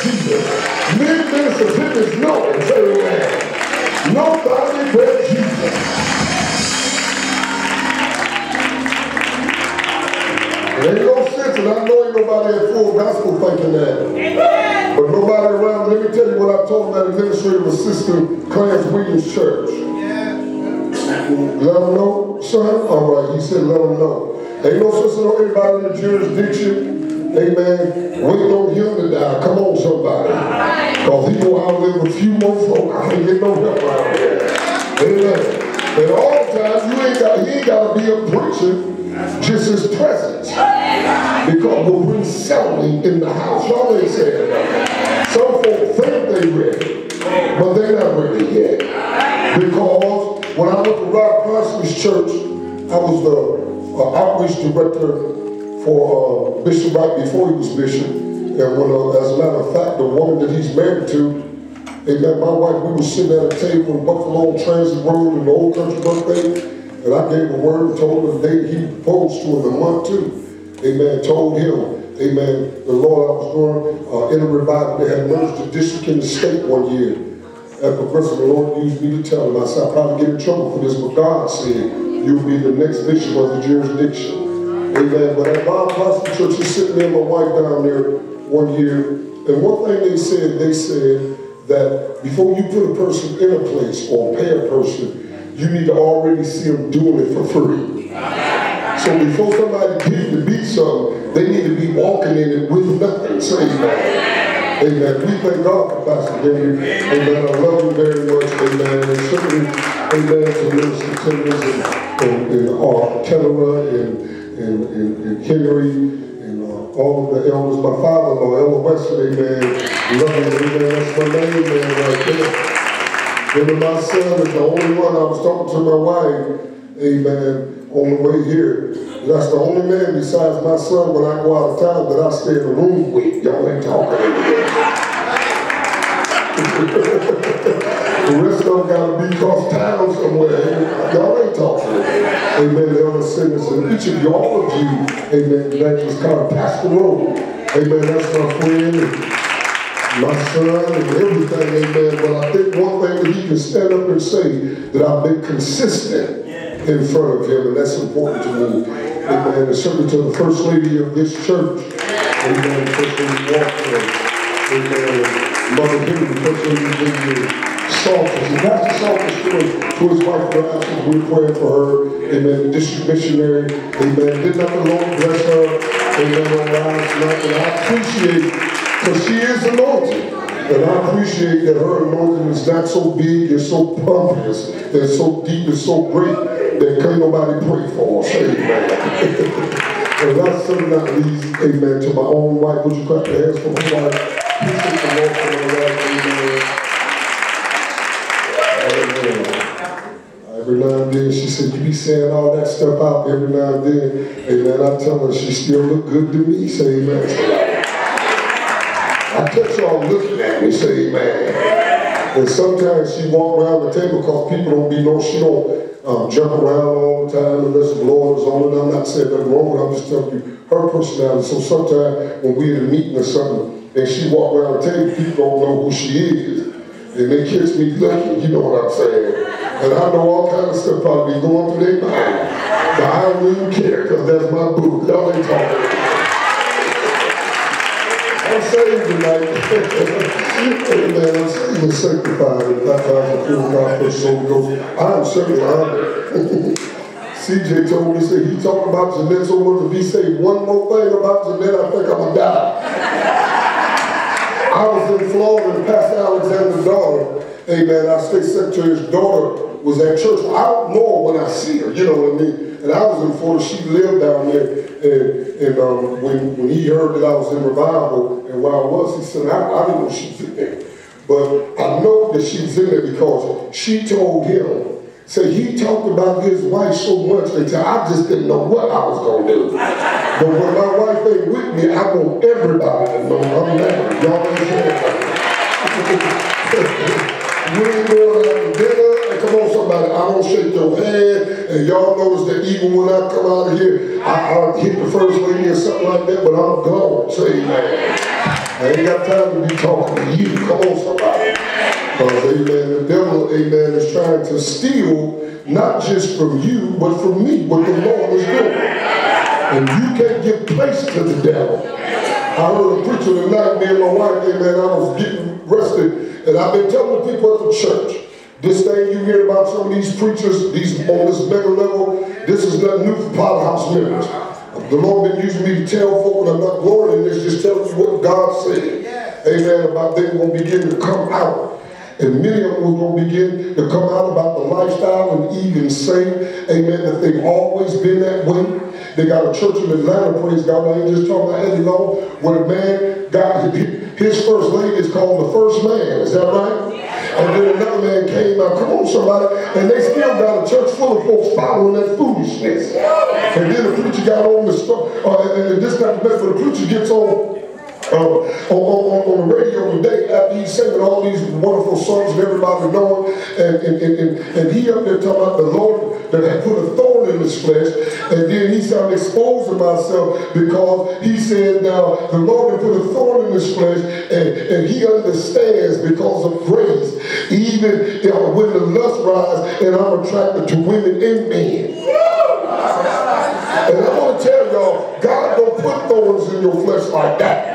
Jesus. Many ministers in this know and say amen. Nobody but Jesus. There ain't no sense, and I know ain't nobody at full gospel thinking that. Amen. But nobody around. Let me tell you what I told that administrative assistant, Clarence Williams Church. Yeah. Let them know, son? All right, he said let them know. Ain't no sense in everybody in the jurisdiction, amen, waiting on him to die. Come on, somebody. Because he will outlive a few more folk. I can't get no help out here. Amen. And all the time, he ain't got to be a preacher. Just his presence. Because we'll bring settling in the house. Y'all ain't saying that. Some folk think they ready, but they're not ready yet. Because when I went to Rob Parsons Church, I was the outreach director for Bishop right before he was bishop. And when, as a matter of fact, the woman that he's married to, amen, my wife, we were sitting at a table in Buffalo on Transit Road in the Old Country Birthday. And I gave a word and told him the day he proposed to in a month too. Amen. Told him, amen, the Lord, I was going in a revival. They had merged the district and the state one year. At Progressive, the Lord used me to tell him. I said, I'll probably get in trouble for this, but God said, you'll be the next bishop of the jurisdiction. Amen. But at Bob Parsons Church, he's sitting there, my wife down there one year. And one thing they said that before you put a person in a place or pay a person, you need to already see them doing it for free. So before somebody gives to be something, they need to be walking in it with nothing. Say amen. Amen. We thank God for Pastor David. Amen. I love him very much. Amen. And certainly, amen, to Minister Timmons and Keller and Henry and all of the elders. My father-in-law, Elder Wesley, amen. Love him. Amen. That's my name, man, right there. And my son is the only one. I was talking to my wife, amen, on the way here. That's the only man besides my son when I go out of town that I stay in the room with. Y'all ain't talking anymore. The rest of them got to be across town somewhere. Y'all ain't talking. Amen. The other sinners and each of you, all of you, amen, that just kind of Pastor Road. Amen. That's my friend. My son and everything, amen. But I think one thing that he can stand up and say that I've been consistent in front of him, and that's important to me. Amen. And certainly to the First Lady of this church, amen. First Lady Walker, amen. Mother Henry, First Lady Salters. And Pastor Salters to his wife, Grace, we're praying for her. Amen. The district missionary, amen. Did not the Lord bless her, amen, on last night. And I appreciate, because she is anointed. And I appreciate that her anointing is not so big and so pompous and so deep and so great that can't nobody pray for. Say amen. And last but not least, amen, to my own wife. Would you clap your hands for my wife? Appreciate the Lord for my wife. Amen. Every now and then, she said, you be saying all that stuff out every now and then. Amen. I tell her she still look good to me. Say amen. I catch y'all looking at me, say amen. And sometimes she walk around the table because people don't be know she don't jump around all the time unless the Lord is on it. I'm not saying nothing wrong with her, I'm just telling you her personality. So sometimes when we're in a meeting or something and she walk around the table, people don't know who she is. And they catch me looking, you know what I'm saying. And I know all kinds of stuff probably going through their mind. But I don't even care because that's my boo. Y'all ain't talking. I'm saved tonight. Amen. I'm saved and sanctified and baptized in full God, first Holy Ghost. I am certainly honored. CJ told me, he said, he talked about Jeanette so much. If he say one more thing about Jeanette, I think I'm going to die. I was in Florida and Pastor Alexander's daughter, amen, our state secretary's daughter was at church. I don't know her when I see her, you know what I mean? And I was in Florida, she lived down there, and when he heard that I was in revival, and where I was, he said, I didn't know she was in there. But I know that she was in there because she told him, say he talked about his wife so much until I just didn't know what I was going to do. But when my wife ain't with me, I want everybody to know I'm married. Y'all understand? We ain't going out to dinner. Come on, somebody, I don't shake your hand, and y'all notice that even when I come out of here, I hit the first lady or something like that, but I'm gone. Say amen. I ain't got time to be talking to you. Come on, somebody. Because, amen, the devil, amen, is trying to steal not just from you, but from me, what the Lord is doing. And you can't give place to the devil. I heard a preacher tonight, me and my wife, amen, I was getting rested, and I've been telling the people at the church, this thing you hear about some of these preachers, these on this mega level, this is nothing new for powerhouse members. The Lord been using me to tell folk, and I'm not glorying in this, just telling you what God said. Amen, about they going to begin to come out. And many of them was going to begin to come out about the lifestyle and even say, amen, that they've always been that way. They got a church in Atlanta, praise God. I ain't just talking about Eddie Long, where a man got his first lady is called the first man. Is that right? And then another man came out, come on somebody, and they still got a church full of folks following that foolishness. And then the preacher got on the stuff, and this got the best, but the preacher gets on the radio today after he's singing all these wonderful songs that everybody knowing, and he up there talking about the Lord that had put a thorn in his flesh, and then he started exposing myself because he said, now the Lord had put a thorn in his flesh, and he understands because of grace, even when the lust rises, and I'm attracted to women and men. And I want to tell y'all, God don't put thorns in your flesh like that.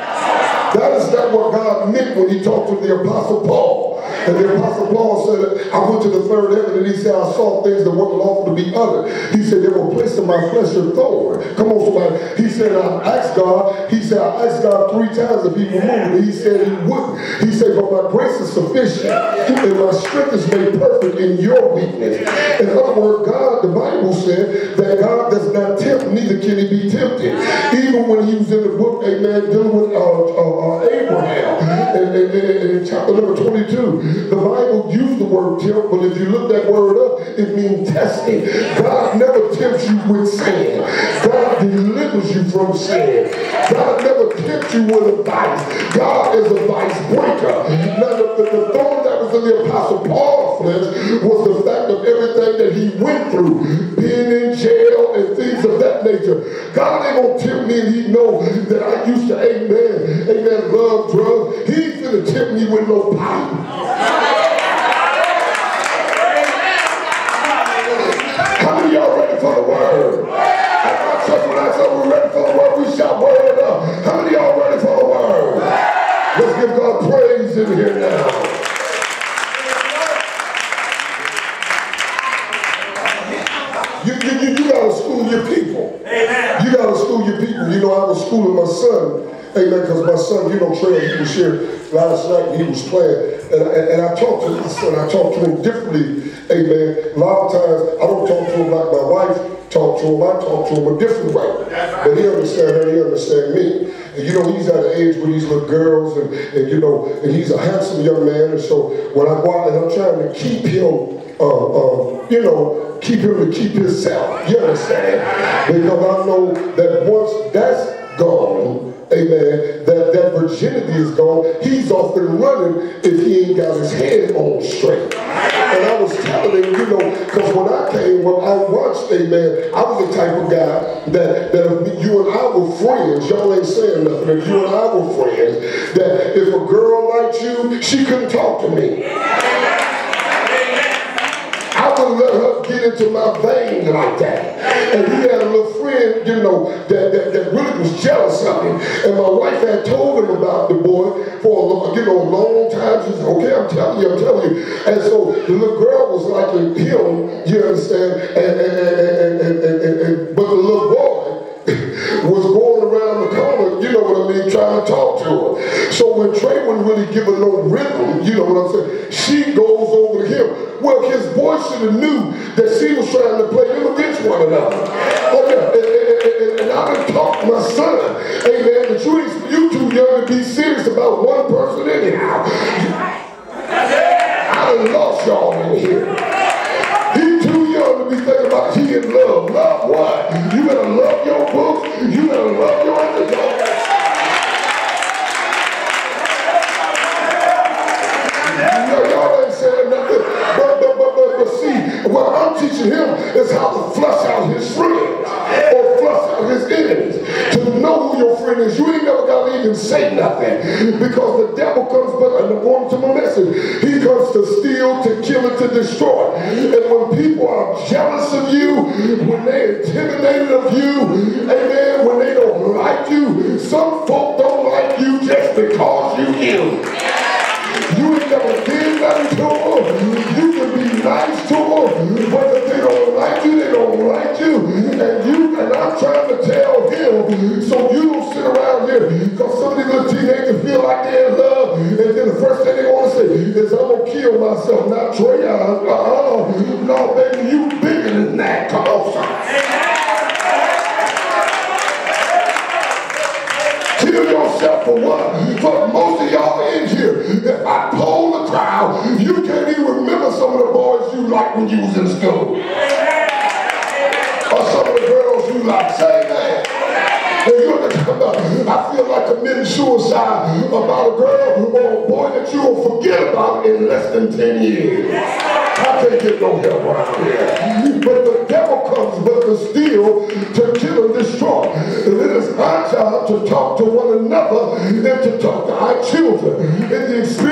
That is not what God meant when he talked to the Apostle Paul. And the Apostle Paul said, I went to the third heaven and he said, I saw things that weren't lawful to be uttered. He said, they were placed in my flesh a thorn. Come on, somebody. He said, I asked God, he said, I asked God 3 times if he would move it. He said he wouldn't. He said, but my grace is sufficient and my strength is made perfect in your weakness. In other words, God, the Bible said that God does not tempt, neither can he be tempted. Even when he was in the book, amen, dealing with Abraham, in chapter number 22, the Bible used the word tempt, but if you look that word up, it means testing. God never tempts you with sin. God delivers you from sin. God never tempts you with a vice. God is a vice breaker. Now, the thorn that was in the Apostle Paul's flesh was the fact of everything that he went through, being in jail and things of that nature. God ain't gonna tempt me and he know that I used to, amen, love drugs. He ain't gonna tempt me with no pipe. How many of y'all ready for the word? At my church when I said we're ready for the word, we shout word it up. How many of y'all ready for the word? Let's give God praise in here now. You got to school your people. Amen. You got to school your people. You know, I was schooling my son, amen, because my son, you know, Trey, he was here last night and he was playing. And I talked to my son, I talked to him differently, amen. A lot of times, I don't talk to him like my wife talked to him. I talk to him a different way. But he understands her, he understands me. And you know, he's at an age where these little girls, and you know, and he's a handsome young man. And so when I go out and I'm trying to keep him, you know, keep him to keep himself. You understand? Because I know that once that's gone, amen, that virginity is gone, he's off and running if he ain't got his head on straight. And I was telling him, you know, because when I came, when I watched, amen, I was the type of guy that if you and I were friends, y'all ain't saying nothing, if you and I were friends, that if a girl liked you, she couldn't talk to me. I wouldn't let her get into my vein like that. And he had a little friend, you know, that really was jealous of him. And my wife had told him about the boy for a long time. She said, okay, I'm telling you. And so the little girl was liking him, you understand, but the little boy was going around the corner, you know what I mean, trying to talk to her. So when Trey wouldn't really give her no rhythm, you know what I'm saying, she goes over to him. Well, his boy should have knew that she was trying to play them against one another. Oh yeah, and I done talked to my son, amen, that you too young to be serious about one person anyhow. I done lost y'all in here. He too young to be thinking about he in love. Love what? You better love your books. You better love your underdog. Y'all ain't saying nothing. But see, what I'm teaching him is how to flush out his friends or flush out his enemies. To know who your friend is. You ain't never got to even say nothing. Because the devil comes, but I'm going to my message. He comes to steal, to kill, and to destroy. And when people are jealous of you, when they're intimidated of you, amen, when they don't like you, some folk don't like you just because you. You ain't never did nothing to them. You can be nice to them, but if they don't like you, they don't like you. And I'm trying to tell him, so you don't sit around here, because some of these little teenagers feel like they're in love, and then the first thing they want to say is, I'm going to kill myself. Not Trey. No, baby, you bigger than that. Come on, son. Kill yourself for what? For most of y'all in here, if I poll the crowd, you can't even remember some of the boys you liked when you was in school. Or some of the girls you like. Say that. I feel like committing suicide about a girl or a boy that you will forget about in less than 10 years. I can't get no help around here. But the devil comes but to steal, to kill, and destroy. And it is our job to talk to one another and to talk to our children. In the experience